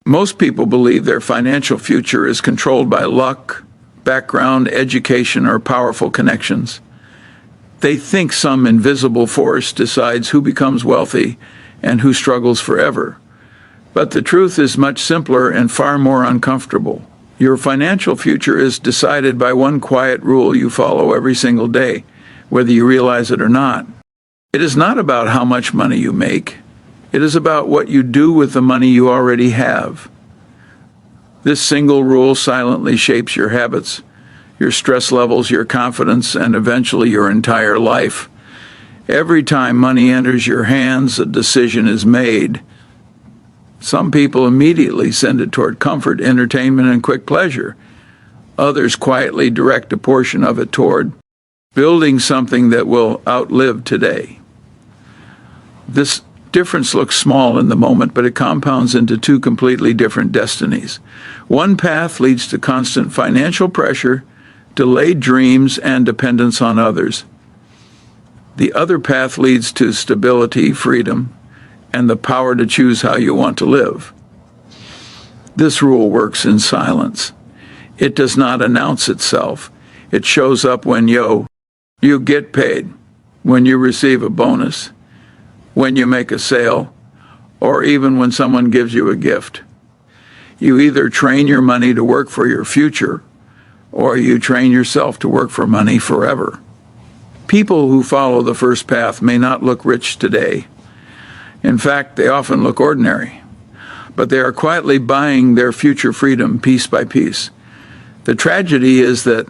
Most people believe their financial future is controlled by luck, background, education, or powerful connections. They think some invisible force decides who becomes wealthy and who struggles forever. But the truth is much simpler and far more uncomfortable. Your financial future is decided by one quiet rule you follow every single day, whether you realize it or not. It is not about how much money you make. It is about what you do with the money you already have. This single rule silently shapes your habits, your stress levels, your confidence, and eventually your entire life. Every time money enters your hands, a decision is made. Some people immediately send it toward comfort, entertainment, and quick pleasure. Others quietly direct a portion of it toward building something that will outlive today. This difference looks small in the moment, but it compounds into two completely different destinies. One path leads to constant financial pressure, delayed dreams, and dependence on others. The other path leads to stability, freedom, and the power to choose how you want to live. This rule works in silence. It does not announce itself. It shows up when you get paid, when you receive a bonus, when you make a sale, or even when someone gives you a gift. You either train your money to work for your future, or you train yourself to work for money forever. People who follow the first path may not look rich today. In fact, they often look ordinary, but they are quietly buying their future freedom piece by piece. The tragedy is that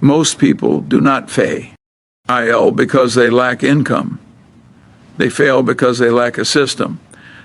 most people do not fail because they lack income. They fail because they lack a system.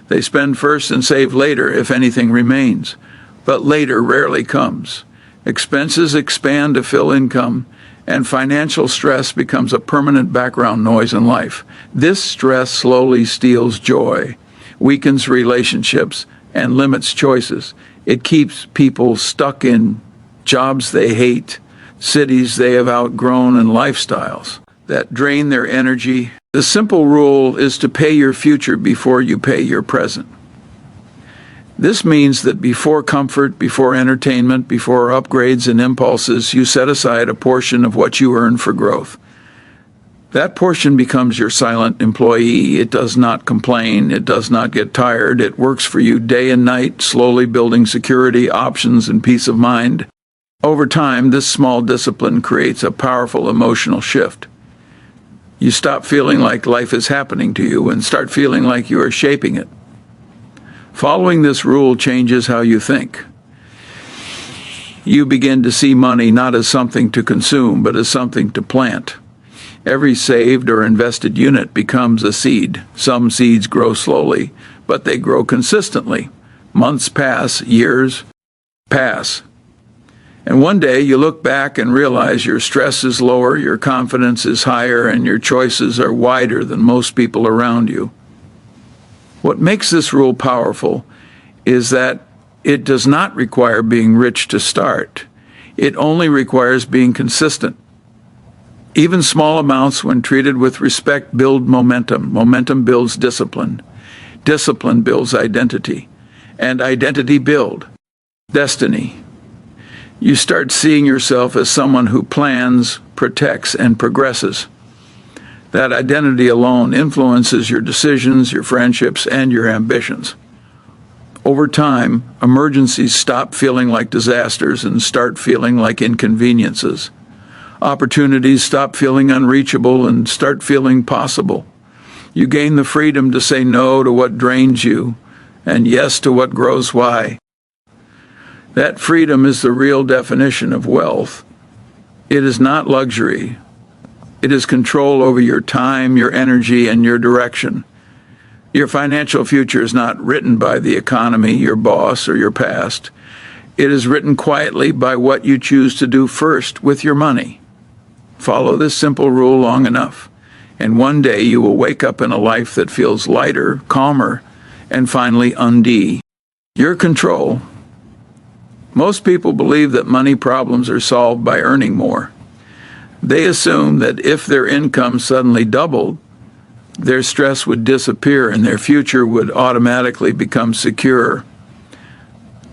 They spend first and save later if anything remains. But later rarely comes. Expenses expand to fill income, and financial stress becomes a permanent background noise in life. This stress slowly steals joy, weakens relationships, and limits choices. It keeps people stuck in jobs they hate, cities they have outgrown, and lifestyles that drain their energy. The simple rule is to pay your future before you pay your present. This means that before comfort, before entertainment, before upgrades and impulses, you set aside a portion of what you earn for growth. That portion becomes your silent employee. It does not complain. It does not get tired. It works for you day and night, slowly building security, options, and peace of mind. Over time, this small discipline creates a powerful emotional shift. You stop feeling like life is happening to you and start feeling like you are shaping it. Following this rule changes how you think. You begin to see money not as something to consume, but as something to plant. Every saved or invested unit becomes a seed. Some seeds grow slowly, but they grow consistently. Months pass, years pass. And one day you look back and realize your stress is lower, your confidence is higher, and your choices are wider than most people around you. What makes this rule powerful is that it does not require being rich to start. It only requires being consistent. Even small amounts, when treated with respect, build momentum. Momentum builds discipline. Discipline builds identity. And identity builds destiny. You start seeing yourself as someone who plans, protects, and progresses. That identity alone influences your decisions, your friendships, and your ambitions. Over time, emergencies stop feeling like disasters and start feeling like inconveniences. Opportunities stop feeling unreachable and start feeling possible. You gain the freedom to say no to what drains you and yes to what grows why. That freedom is the real definition of wealth. It is not luxury. It is control over your time, your energy, and your direction. Your financial future is not written by the economy, your boss, or your past. It is written quietly by what you choose to do first with your money. Follow this simple rule long enough, and one day you will wake up in a life that feels lighter, calmer, and finally undie your control. Most people believe that money problems are solved by earning more. They assume that if their income suddenly doubled, their stress would disappear and their future would automatically become secure.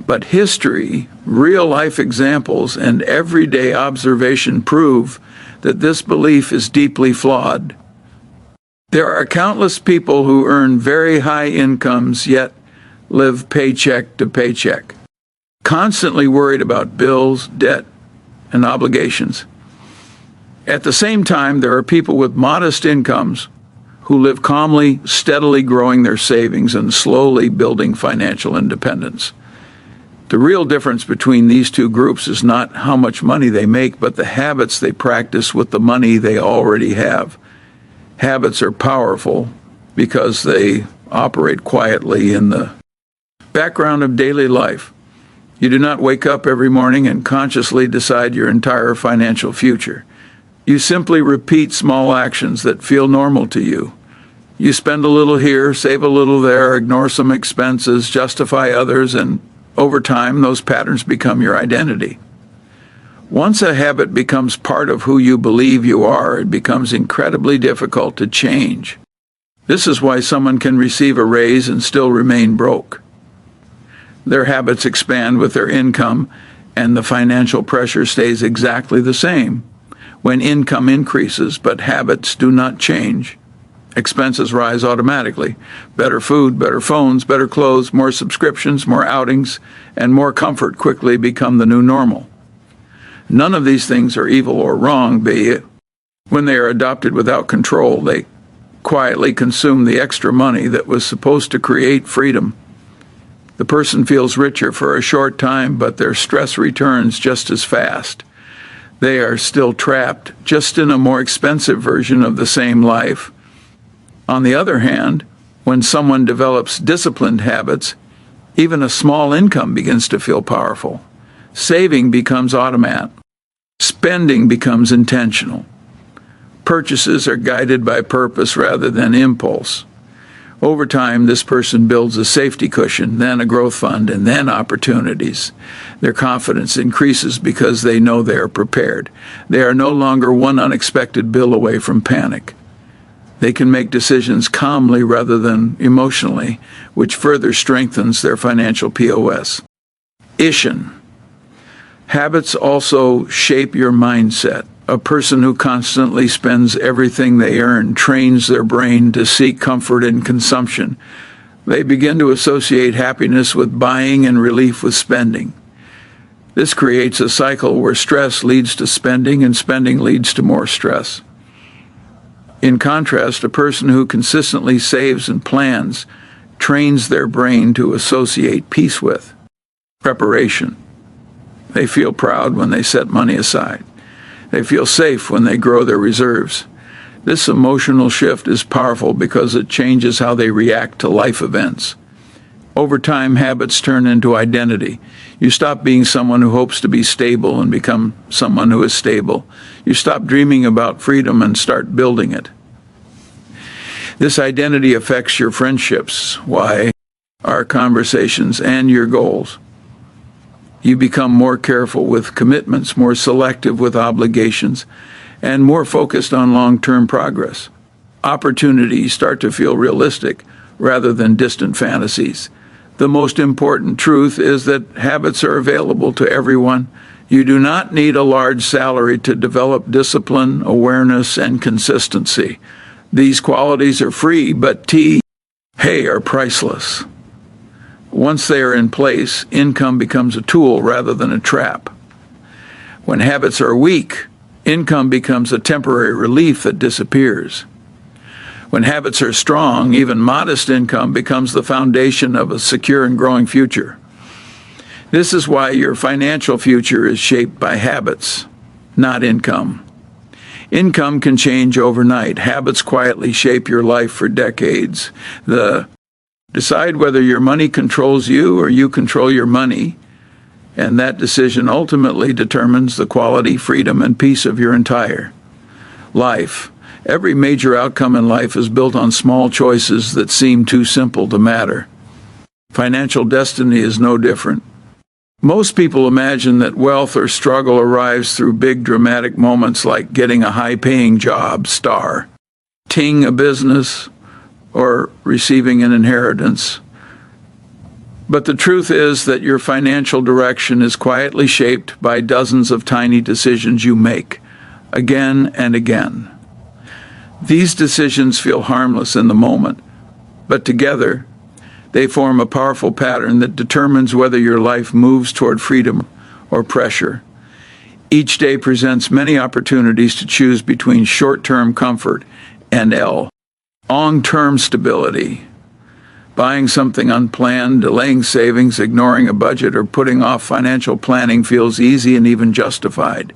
But history, real-life examples, and everyday observation prove that this belief is deeply flawed. There are countless people who earn very high incomes yet live paycheck to paycheck, constantly worried about bills, debt, and obligations. At the same time, there are people with modest incomes who live calmly, steadily growing their savings and slowly building financial independence. The real difference between these two groups is not how much money they make, but the habits they practice with the money they already have. Habits are powerful because they operate quietly in the background of daily life. You do not wake up every morning and consciously decide your entire financial future. You simply repeat small actions that feel normal to you. You spend a little here, save a little there, ignore some expenses, justify others, and over time, those patterns become your identity. Once a habit becomes part of who you believe you are, it becomes incredibly difficult to change. This is why someone can receive a raise and still remain broke. Their habits expand with their income, and the financial pressure stays exactly the same. When income increases, but habits do not change, expenses rise automatically. Better food, better phones, better clothes, more subscriptions, more outings, and more comfort quickly become the new normal. None of these things are evil or wrong, but when they are adopted without control, they quietly consume the extra money that was supposed to create freedom. The person feels richer for a short time, but their stress returns just as fast. They are still trapped, just in a more expensive version of the same life. On the other hand, when someone develops disciplined habits, even a small income begins to feel powerful. Saving becomes automatic. Spending becomes intentional. Purchases are guided by purpose rather than impulse. Over time, this person builds a safety cushion, then a growth fund, and then opportunities. Their confidence increases because they know they are prepared. They are no longer one unexpected bill away from panic. They can make decisions calmly rather than emotionally, which further strengthens their financial POS. Ishin. Habits also shape your mindset. A person who constantly spends everything they earn trains their brain to seek comfort in consumption. They begin to associate happiness with buying and relief with spending. This creates a cycle where stress leads to spending and spending leads to more stress. In contrast, a person who consistently saves and plans trains their brain to associate peace with preparation. They feel proud when they set money aside. They feel safe when they grow their reserves. This emotional shift is powerful because it changes how they react to life events. Over time, habits turn into identity. You stop being someone who hopes to be stable and become someone who is stable. You stop dreaming about freedom and start building it. This identity affects your friendships, our conversations, and your goals. You become more careful with commitments, more selective with obligations, and more focused on long-term progress. Opportunities start to feel realistic rather than distant fantasies. The most important truth is that habits are available to everyone. You do not need a large salary to develop discipline, awareness, and consistency. These qualities are free, but are priceless. Once they are in place, income becomes a tool rather than a trap. When habits are weak, income becomes a temporary relief that disappears. When habits are strong, even modest income becomes the foundation of a secure and growing future. This is why your financial future is shaped by habits, not income. Income can change overnight. Habits quietly shape your life for decades. Decide whether your money controls you or you control your money, and that decision ultimately determines the quality, freedom, and peace of your entire life. Every major outcome in life is built on small choices that seem too simple to matter. Financial destiny is no different. Most people imagine that wealth or struggle arrives through big dramatic moments like getting a high-paying job, starting a business, or receiving an inheritance. But the truth is that your financial direction is quietly shaped by dozens of tiny decisions you make, again and again. These decisions feel harmless in the moment, but together, they form a powerful pattern that determines whether your life moves toward freedom or pressure. Each day presents many opportunities to choose between short-term comfort and long-term stability. Buying something unplanned, delaying savings, ignoring a budget, or putting off financial planning feels easy and even justified.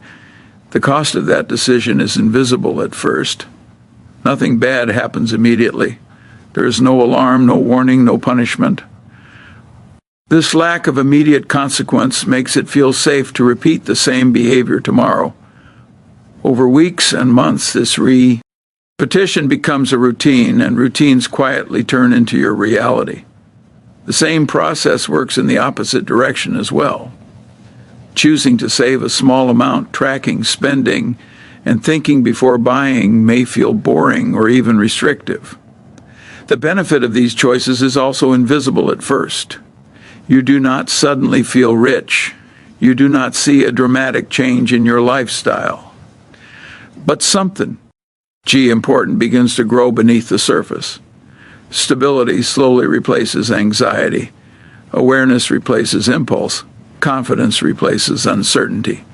The cost of that decision is invisible at first. Nothing bad happens immediately. There is no alarm, no warning, no punishment. This lack of immediate consequence makes it feel safe to repeat the same behavior tomorrow. Over weeks and months, this repetition becomes a routine, and routines quietly turn into your reality. The same process works in the opposite direction as well. Choosing to save a small amount, tracking spending, and thinking before buying may feel boring or even restrictive. The benefit of these choices is also invisible at first. You do not suddenly feel rich. You do not see a dramatic change in your lifestyle. But something important begins to grow beneath the surface. Stability slowly replaces anxiety. Awareness replaces impulse. Confidence replaces uncertainty.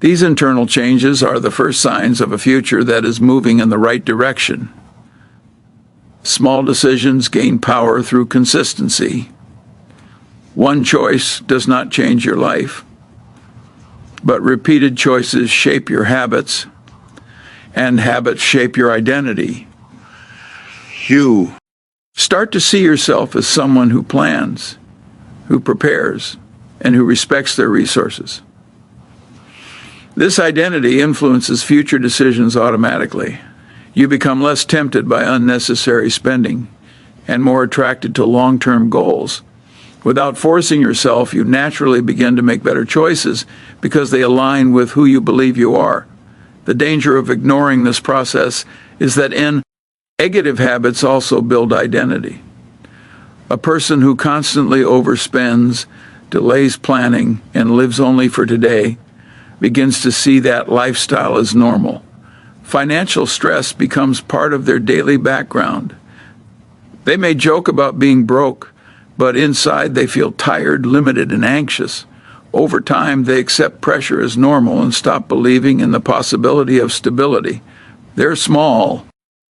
These internal changes are the first signs of a future that is moving in the right direction. Small decisions gain power through consistency. One choice does not change your life, but repeated choices shape your habits, and habits shape your identity. You start to see yourself as someone who plans, who prepares, and who respects their resources. This identity influences future decisions automatically. You become less tempted by unnecessary spending and more attracted to long-term goals. Without forcing yourself, you naturally begin to make better choices because they align with who you believe you are. The danger of ignoring this process is that negative habits also build identity. A person who constantly overspends, delays planning, and lives only for today begins to see that lifestyle as normal. Financial stress becomes part of their daily background. They may joke about being broke, but inside they feel tired, limited, and anxious. Over time, they accept pressure as normal and stop believing in the possibility of stability. Their small,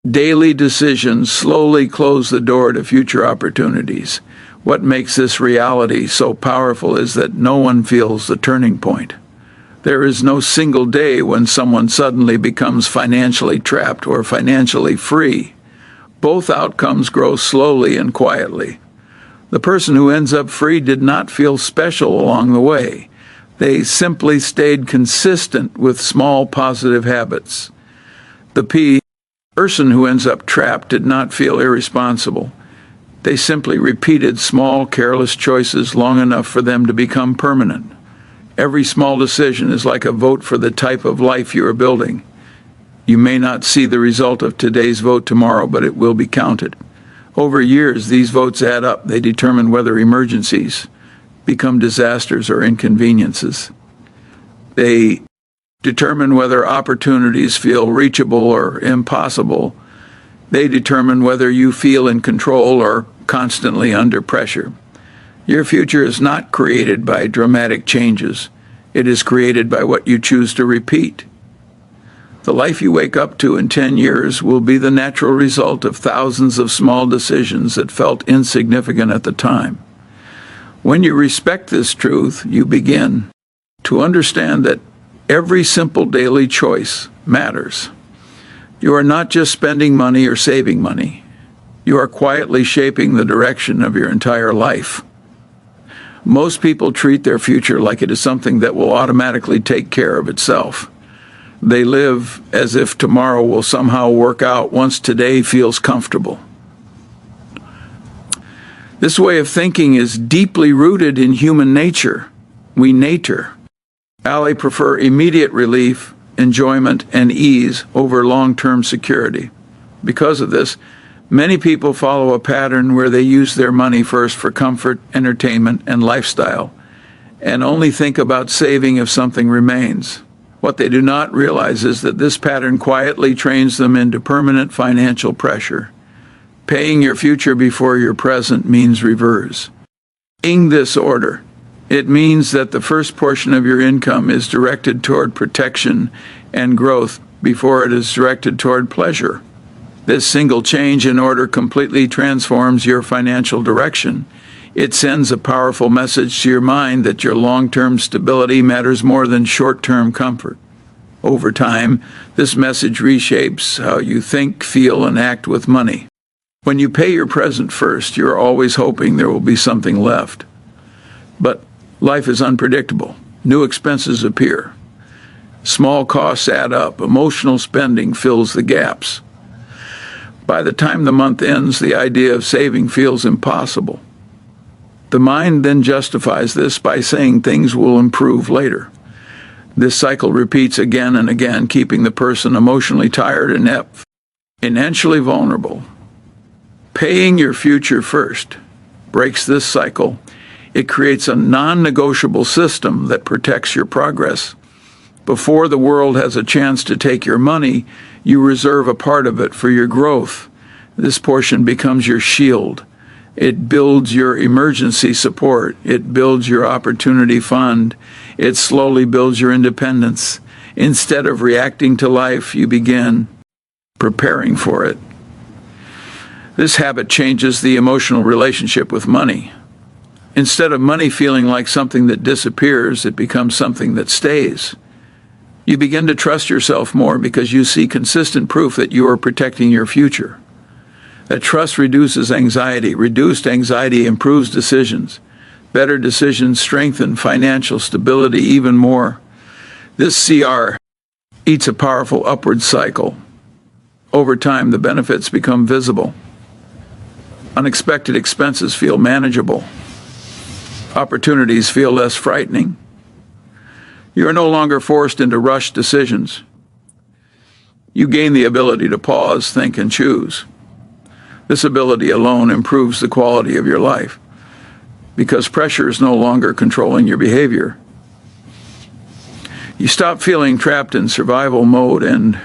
daily decisions slowly close the door to future opportunities. What makes this reality so powerful is that no one feels the turning point. There is no single day when someone suddenly becomes financially trapped or financially free. Both outcomes grow slowly and quietly. The person who ends up free did not feel special along the way. They simply stayed consistent with small positive habits. The person who ends up trapped did not feel irresponsible. They simply repeated small, careless choices long enough for them to become permanent. Every small decision is like a vote for the type of life you are building. You may not see the result of today's vote tomorrow, but it will be counted. Over years, these votes add up. They determine whether emergencies become disasters or inconveniences. They determine whether opportunities feel reachable or impossible. They determine whether you feel in control or constantly under pressure. Your future is not created by dramatic changes. It is created by what you choose to repeat. The life you wake up to in 10 years will be the natural result of thousands of small decisions that felt insignificant at the time. When you respect this truth, you begin to understand that every simple daily choice matters. You are not just spending money or saving money. You are quietly shaping the direction of your entire life. Most people treat their future like it is something that will automatically take care of itself. They live as if tomorrow will somehow work out once today feels comfortable. This way of thinking is deeply rooted in human nature. We prefer immediate relief, enjoyment, and ease over long-term security. Because of this, Many people follow a pattern where they use their money first for comfort, entertainment, and lifestyle, and only think about saving if something remains. What they do not realize is that this pattern quietly trains them into permanent financial pressure. Paying your future before your present means reverse. In this order, it means that the first portion of your income is directed toward protection and growth before it is directed toward pleasure. This single change in order completely transforms your financial direction. It sends a powerful message to your mind that your long-term stability matters more than short-term comfort. Over time, this message reshapes how you think, feel, and act with money. When you pay your present first, you're always hoping there will be something left. But life is unpredictable. New expenses appear. Small costs add up. Emotional spending fills the gaps. By the time the month ends, the idea of saving feels impossible. The mind then justifies this by saying things will improve later. This cycle repeats again and again, keeping the person emotionally tired, inept, financially vulnerable. Paying your future first breaks this cycle. It creates a non-negotiable system that protects your progress. Before the world has a chance to take your money, you reserve a part of it for your growth. This portion becomes your shield. It builds your emergency support. It builds your opportunity fund. It slowly builds your independence. Instead of reacting to life, you begin preparing for it. This habit changes the emotional relationship with money. Instead of money feeling like something that disappears, it becomes something that stays. You begin to trust yourself more because you see consistent proof that you are protecting your future. That trust reduces anxiety. Reduced anxiety improves decisions. Better decisions strengthen financial stability even more. This CR eats a powerful upward cycle. Over time, the benefits become visible. Unexpected expenses feel manageable. Opportunities feel less frightening. You are no longer forced into rushed decisions. You gain the ability to pause, think, and choose. This ability alone improves the quality of your life because pressure is no longer controlling your behavior. You stop feeling trapped in survival mode and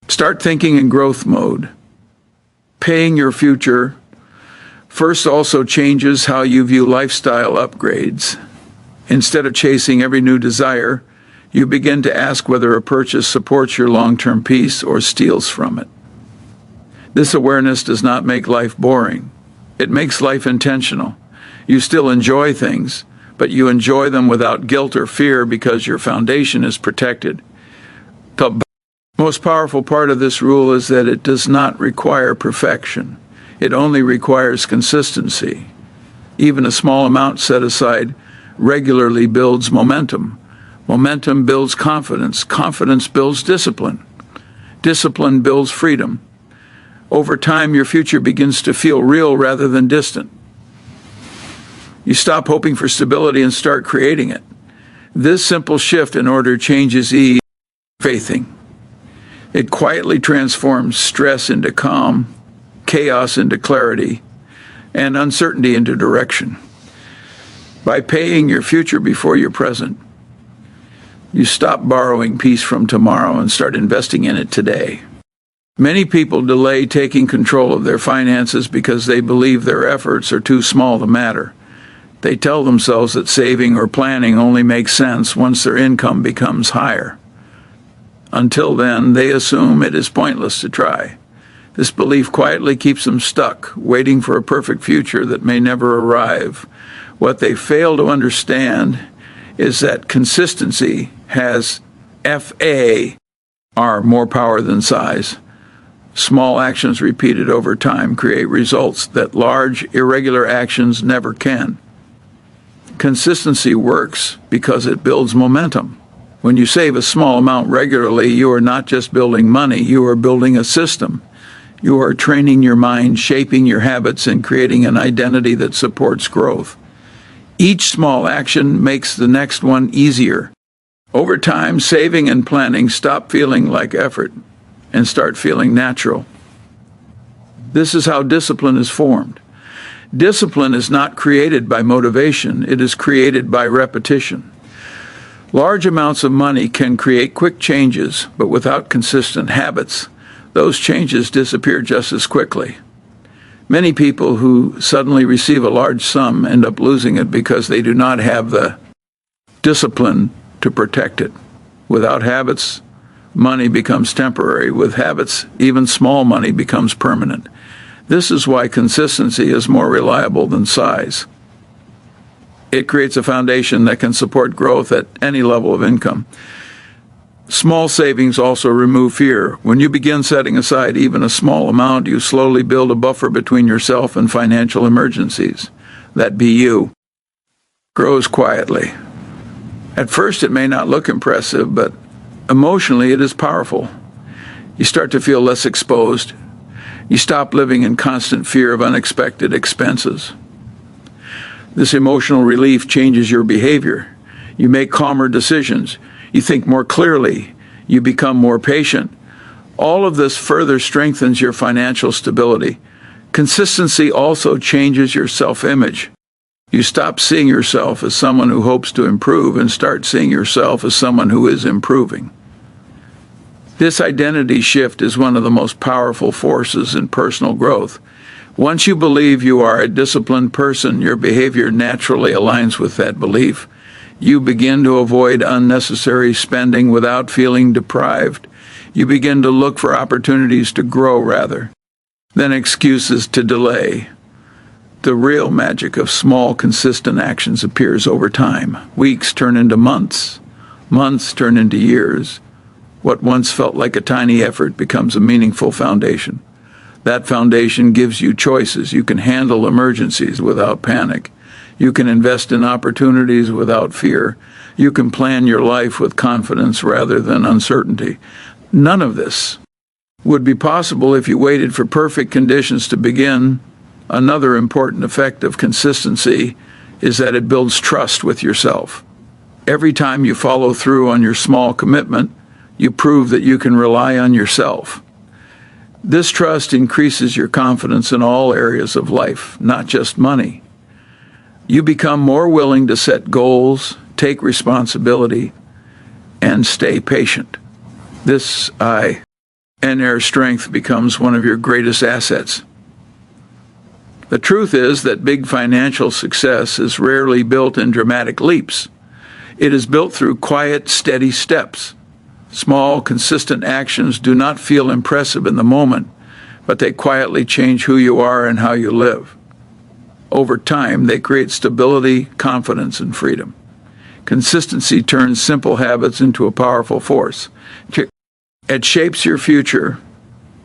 start thinking in growth mode. Paying your future first also changes how you view lifestyle upgrades. Instead of chasing every new desire, you begin to ask whether a purchase supports your long-term peace or steals from it. This awareness does not make life boring. It makes life intentional. You still enjoy things, but you enjoy them without guilt or fear because your foundation is protected. The most powerful part of this rule is that it does not require perfection. It only requires consistency. Even a small amount set aside regularly builds momentum. Momentum builds confidence. Confidence builds discipline. Discipline builds freedom. Over time, your future begins to feel real rather than distant. You stop hoping for stability and start creating it. This simple shift in order changes faithing. It quietly transforms stress into calm, chaos into clarity, and uncertainty into direction. By paying your future before your present, you stop borrowing peace from tomorrow and start investing in it today. Many people delay taking control of their finances because they believe their efforts are too small to matter. They tell themselves that saving or planning only makes sense once their income becomes higher. Until then, they assume it is pointless to try. This belief quietly keeps them stuck, waiting for a perfect future that may never arrive. What they fail to understand is that consistency has more power than size. Small actions repeated over time create results that large, irregular actions never can. Consistency works because it builds momentum. When you save a small amount regularly, you are not just building money, you are building a system. You are training your mind, shaping your habits, and creating an identity that supports growth. Each small action makes the next one easier. Over time, saving and planning stop feeling like effort and start feeling natural. This is how discipline is formed. Discipline is not created by motivation, it is created by repetition. Large amounts of money can create quick changes, but without consistent habits, those changes disappear just as quickly. Many people who suddenly receive a large sum end up losing it because they do not have the discipline to protect it. Without habits, money becomes temporary. With habits, even small money becomes permanent. This is why consistency is more reliable than size. It creates a foundation that can support growth at any level of income. Small savings also remove fear. When you begin setting aside even a small amount, you slowly build a buffer between yourself and financial emergencies. That BU grows quietly. At first, it may not look impressive, but emotionally, it is powerful. You start to feel less exposed. You stop living in constant fear of unexpected expenses. This emotional relief changes your behavior. You make calmer decisions. You think more clearly. You become more patient. All of this further strengthens your financial stability. Consistency also changes your self-image. You stop seeing yourself as someone who hopes to improve and start seeing yourself as someone who is improving. This identity shift is one of the most powerful forces in personal growth. Once you believe you are a disciplined person, your behavior naturally aligns with that belief. You begin to avoid unnecessary spending without feeling deprived. You begin to look for opportunities to grow rather than excuses to delay. The real magic of small, consistent actions appears over time. Weeks turn into months. Months turn into years. What once felt like a tiny effort becomes a meaningful foundation. That foundation gives you choices. You can handle emergencies without panic. You can invest in opportunities without fear. You can plan your life with confidence rather than uncertainty. None of this would be possible if you waited for perfect conditions to begin. Another important effect of consistency is that it builds trust with yourself. Every time you follow through on your small commitment, you prove that you can rely on yourself. This trust increases your confidence in all areas of life, not just money. You become more willing to set goals, take responsibility, and stay patient. This inner strength becomes one of your greatest assets. The truth is that big financial success is rarely built in dramatic leaps. It is built through quiet, steady steps. Small, consistent actions do not feel impressive in the moment, but they quietly change who you are and how you live. Over time, they create stability, confidence, and freedom. Consistency turns simple habits into a powerful force. It shapes your future,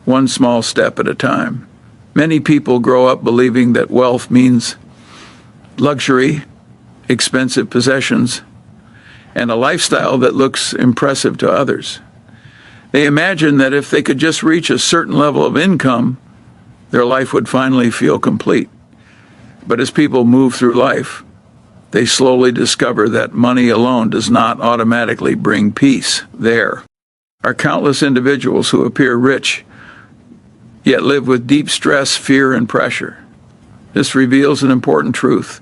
one small step at a time. Many people grow up believing that wealth means luxury, expensive possessions, and a lifestyle that looks impressive to others. They imagine that if they could just reach a certain level of income, their life would finally feel complete. But as people move through life, they slowly discover that money alone does not automatically bring peace. There are countless individuals who appear rich, yet live with deep stress, fear, and pressure. This reveals an important truth.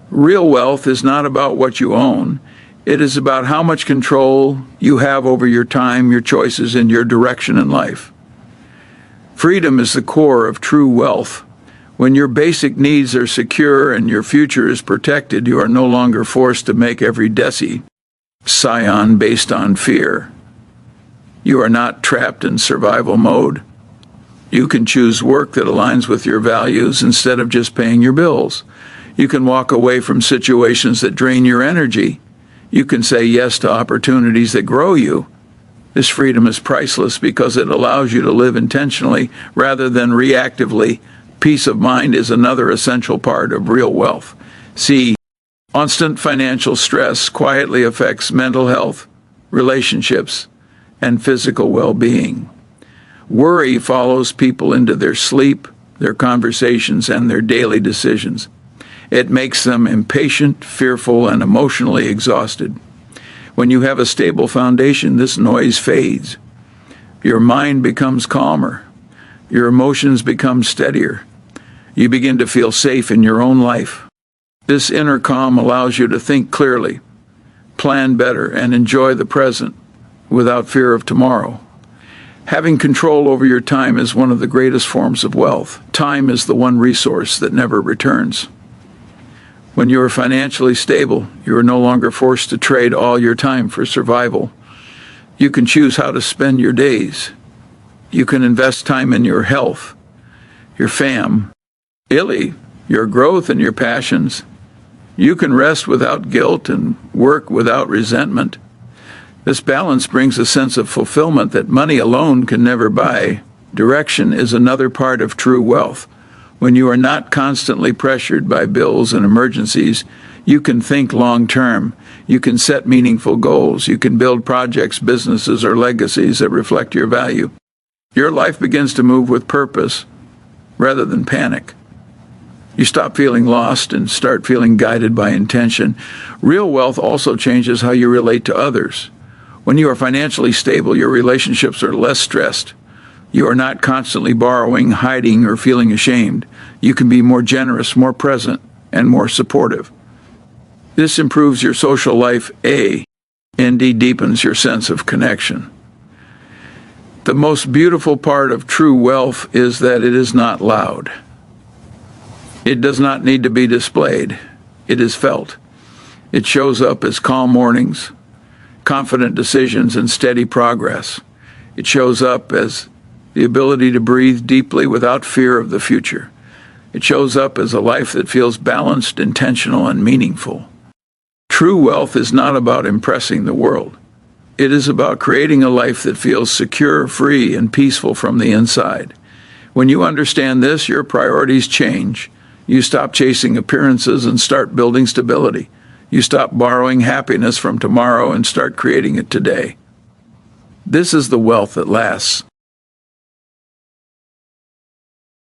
Real wealth is not about what you own. It is about how much control you have over your time, your choices, and your direction in life. Freedom is the core of true wealth. When your basic needs are secure and your future is protected, you are no longer forced to make every decision based on fear. You are not trapped in survival mode. You can choose work that aligns with your values instead of just paying your bills. You can walk away from situations that drain your energy. You can say yes to opportunities that grow you. This freedom is priceless because it allows you to live intentionally rather than reactively. Peace of mind is another essential part of real wealth. See, constant financial stress quietly affects mental health, relationships, and physical well-being. Worry follows people into their sleep, their conversations, and their daily decisions. It makes them impatient, fearful, and emotionally exhausted. When you have a stable foundation, this noise fades. Your mind becomes calmer. Your emotions become steadier. You begin to feel safe in your own life. This inner calm allows you to think clearly, plan better, and enjoy the present without fear of tomorrow. Having control over your time is one of the greatest forms of wealth. Time is the one resource that never returns. When you are financially stable, you are no longer forced to trade all your time for survival. You can choose how to spend your days. You can invest time in your health, your your growth and your passions. You can rest without guilt and work without resentment. This balance brings a sense of fulfillment that money alone can never buy. Direction is another part of true wealth. When you are not constantly pressured by bills and emergencies, you can think long term. You can set meaningful goals. You can build projects, businesses, or legacies that reflect your value. Your life begins to move with purpose rather than panic. You stop feeling lost and start feeling guided by intention. Real wealth also changes how you relate to others. When you are financially stable, your relationships are less stressed. You are not constantly borrowing, hiding, or feeling ashamed. You can be more generous, more present, and more supportive. This improves your social life, and deepens your sense of connection. The most beautiful part of true wealth is that it is not loud. It does not need to be displayed. It is felt. It shows up as calm mornings, confident decisions, and steady progress. It shows up as the ability to breathe deeply without fear of the future. It shows up as a life that feels balanced, intentional, and meaningful. True wealth is not about impressing the world. It is about creating a life that feels secure, free, and peaceful from the inside. When you understand this, your priorities change. You stop chasing appearances and start building stability. You stop borrowing happiness from tomorrow and start creating it today. This is the wealth that lasts.